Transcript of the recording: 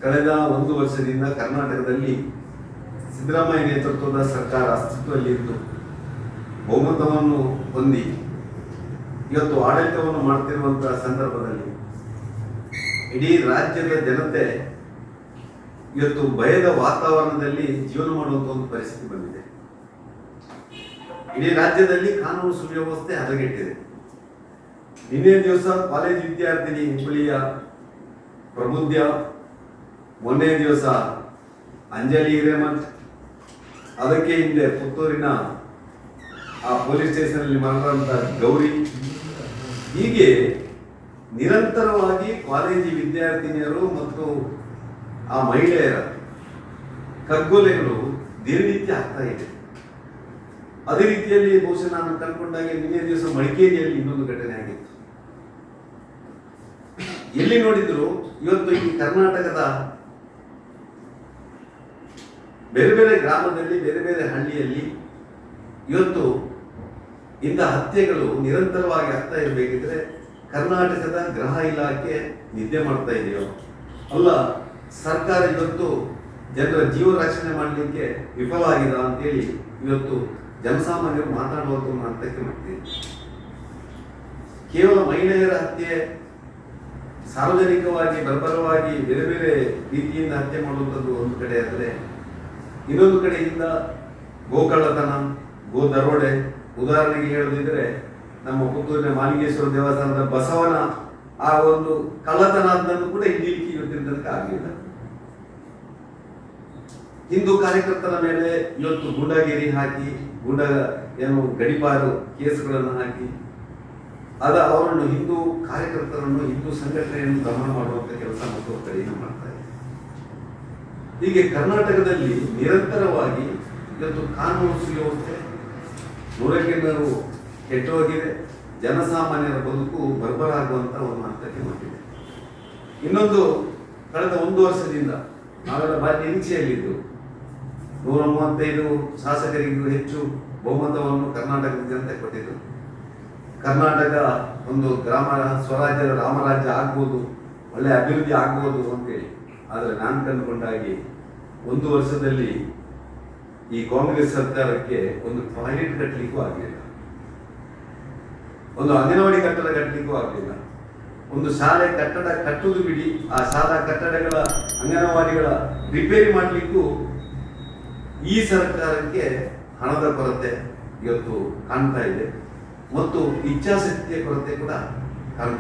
ಕಳೆದ 1 ವರ್ಷದಿಂದ ಕರ್ನಾಟಕದಲ್ಲಿ ಸಿದ್ದರಾಮಯ್ಯ ನೇತೃತ್ವದ ಸರ್ಕಾರ ಅಸ್ತಿತ್ವದಲ್ಲಿದ್ದು ಬಹುಮತವನ್ನು ಹೊಂದಿ ಇವತ್ತು ಆಡಳಿತವನ್ನು ಮಾಡ್ತಿರುವಂತಹ ಸಂದರ್ಭದಲ್ಲಿ ಇಡೀ ರಾಜ್ಯದ ಜನತೆ ಇವತ್ತು ಭಯದ ವಾತಾವರಣದಲ್ಲಿ ಜೀವನ ಮಾಡುವಂತ ಒಂದು ಪರಿಸ್ಥಿತಿ ಬಂದಿದೆ. ಇಡೀ ರಾಜ್ಯದಲ್ಲಿ ಕಾನೂನು ಸುವ್ಯವಸ್ಥೆ ಹದಗೆಟ್ಟಿದೆ. ನಿನ್ನೆ ದಿವಸ ಕಾಲೇಜ್ ವಿದ್ಯಾರ್ಥಿನಿ ಹುಬ್ಬಳ್ಳಿಯ ಪ್ರಬುದ್ಧ, ಮೊನ್ನೆ ದಿವಸ ಅಂಜಲಿ ಹಿರೇಮಠ್, ಅದಕ್ಕೆ ಹಿಂದೆ ಪುತ್ತೂರಿನ ಆ ಪೊಲೀಸ್ ಸ್ಟೇಷನ್ ಅಲ್ಲಿ ಮಾಡಿದಂತ ಗೌರಿ, ಹೀಗೆ ನಿರಂತರವಾಗಿ ಕಾಲೇಜಿ ವಿದ್ಯಾರ್ಥಿನಿಯರು ಮತ್ತು ಆ ಮಹಿಳೆಯರ ಕಗ್ಗೊಲೆಗಳು ದಿನನಿತ್ಯ ಆಗ್ತಾ ಇದೆ. ಅದೇ ರೀತಿಯಲ್ಲಿ ಬಹುಶಃ ನಾನು ಕಂಡುಕೊಂಡಾಗೆ ನಿನ್ನೆ ದಿವಸ ಮಡಿಕೇರಿಯಲ್ಲಿ ಇನ್ನೊಂದು ಘಟನೆ ಆಗಿತ್ತು. ಎಲ್ಲಿ ನೋಡಿದ್ರು ಇವತ್ತು ಈ ಕರ್ನಾಟಕದ ಬೇರೆ ಬೇರೆ ಗ್ರಾಮದಲ್ಲಿ, ಬೇರೆ ಬೇರೆ ಹಳ್ಳಿಯಲ್ಲಿ ಇವತ್ತು ಇಂಥ ಹತ್ಯೆಗಳು ನಿರಂತರವಾಗಿ ಆಗ್ತಾ ಇರಬೇಕಿದ್ರೆ ಕರ್ನಾಟಕದ ಗೃಹ ಇಲಾಖೆ ನಿದ್ದೆ ಮಾಡ್ತಾ ಇದೆಯೋ ಅಲ್ಲ ಸರ್ಕಾರ ಇವತ್ತು ಜನರ ಜೀವ ರಕ್ಷಣೆ ಮಾಡಲಿಕ್ಕೆ ವಿಫಲ ಆಗಿದೆ ಅಂತೇಳಿ ಇವತ್ತು ಜನಸಾಮಾನ್ಯರು ಮಾತಾಡುವಂತ ಒಂದು ಹಂತಕ್ಕೆ ಮಾಡ್ತೀವಿ. ಕೇವಲ ಮಹಿಳೆಯರ ಹತ್ಯೆ, ಸಾರ್ವಜನಿಕವಾಗಿ ಬರ್ಬರವಾಗಿ ಬೇರೆ ಬೇರೆ ರೀತಿಯಿಂದ ಹತ್ಯೆ ಮಾಡುವಂಥದ್ದು ಒಂದು ಕಡೆ ಆದರೆ, ಇನ್ನೊಂದು ಕಡೆಯಿಂದ ಗೋಕಳ್ಳತನ, ಗೋ ದರೋಡೆ, ಉದಾಹರಣೆಗೆ ಹೇಳದಿದ್ರೆ ನಮ್ಮ ಪುತ್ತೂರಿನ ಮಾಲಿಂಗೇಶ್ವರ ದೇವಸ್ಥಾನದ ಬಸವನ ಆ ಒಂದು ಕಳ್ಳತನ ಅದನ್ನು ಕೂಡ ಹಿಡಿಯಲಿಕ್ಕೆ ಇವತ್ತಿನ ತನಕ ಆಗಲಿಲ್ಲ. ಹಿಂದೂ ಕಾರ್ಯಕರ್ತರ ಮೇಲೆ ಇವತ್ತು ಗೂಂಡಾಗಿರಿ ಹಾಕಿ, ಗಡಿಪಾರು ಕೇಸುಗಳನ್ನು ಹಾಕಿ ಅವರನ್ನು, ಹಿಂದೂ ಕಾರ್ಯಕರ್ತರನ್ನು, ಹಿಂದೂ ಸಂಘಟನೆಯನ್ನು ದಮನ ಮಾಡುವಂತ ಕೆಲಸ ಮತ್ತೊಂದು ಕಡೆಯನ್ನು ಮಾಡ್ತಾ ಇದೆ. ಹೀಗೆ ಕರ್ನಾಟಕದಲ್ಲಿ ನಿರಂತರವಾಗಿ ಇವತ್ತು ಕಾನೂನು ಸುವ್ಯವಸ್ಥೆ 100ಕ್ಕೆ 100 ಕೆಟ್ಟೋಗಿದೆ. ಜನಸಾಮಾನ್ಯರ ಬದುಕು ಬರ್ಬರಾಗುವಂತ ಒಂದು ಹಂತಕ್ಕೆ ಬಂದಿದೆ. ಇನ್ನೊಂದು, ಕಳೆದ 1 ವರ್ಷದಿಂದ ನಾವೆಲ್ಲ ಭಾರಿ ನಿರೀಕ್ಷೆಯಲ್ಲಿದ್ದು 135 ಶಾಸಕರಿಗೂ ಹೆಚ್ಚು ಬಹುಮತವನ್ನು ಕರ್ನಾಟಕದ ಜನತೆ ಕೊಟ್ಟಿದ್ದು. ಕರ್ನಾಟಕ ಒಂದು ಗ್ರಾಮ ಸ್ವರಾಜ್ಯದ ರಾಮರಾಜ್ಯ ಆಗ್ಬೋದು, ಒಳ್ಳೆ ಅಭಿವೃದ್ಧಿ ಆಗ್ಬೋದು ಅಂತೇಳಿ. ಆದರೆ ನಾನು ಕಂಡುಕೊಂಡಾಗಿ 1 ವರ್ಷದಲ್ಲಿ ಈ ಕಾಂಗ್ರೆಸ್ ಸರ್ಕಾರಕ್ಕೆ ಒಂದು ಟಾಯ್ಲೆಟ್ ಕಟ್ಟಲಿಕ್ಕೂ ಆಗಲಿಲ್ಲ, ಒಂದು ಅಂಗನವಾಡಿ ಕಟ್ಟಡ ಕಟ್ಟಲಿಕ್ಕೂ ಆಗಲಿಲ್ಲ, ಒಂದು ಶಾಲೆ ಕಟ್ಟಡ ಕಟ್ಟುವುದು ಬಿಡಿ, ಆ ಶಾಲಾ ಕಟ್ಟಡಗಳ, ಅಂಗನವಾಡಿಗಳ ರಿಪೇರಿ ಮಾಡಲಿಕ್ಕೂ ಈ ಸರ್ಕಾರಕ್ಕೆ ಹಣದ ಕೊರತೆ ಇವತ್ತು ಕಾಣ್ತಾ ಇದೆ ಮತ್ತು ಇಚ್ಛಾಶಕ್ತಿಯ ಕೊರತೆ ಕೂಡ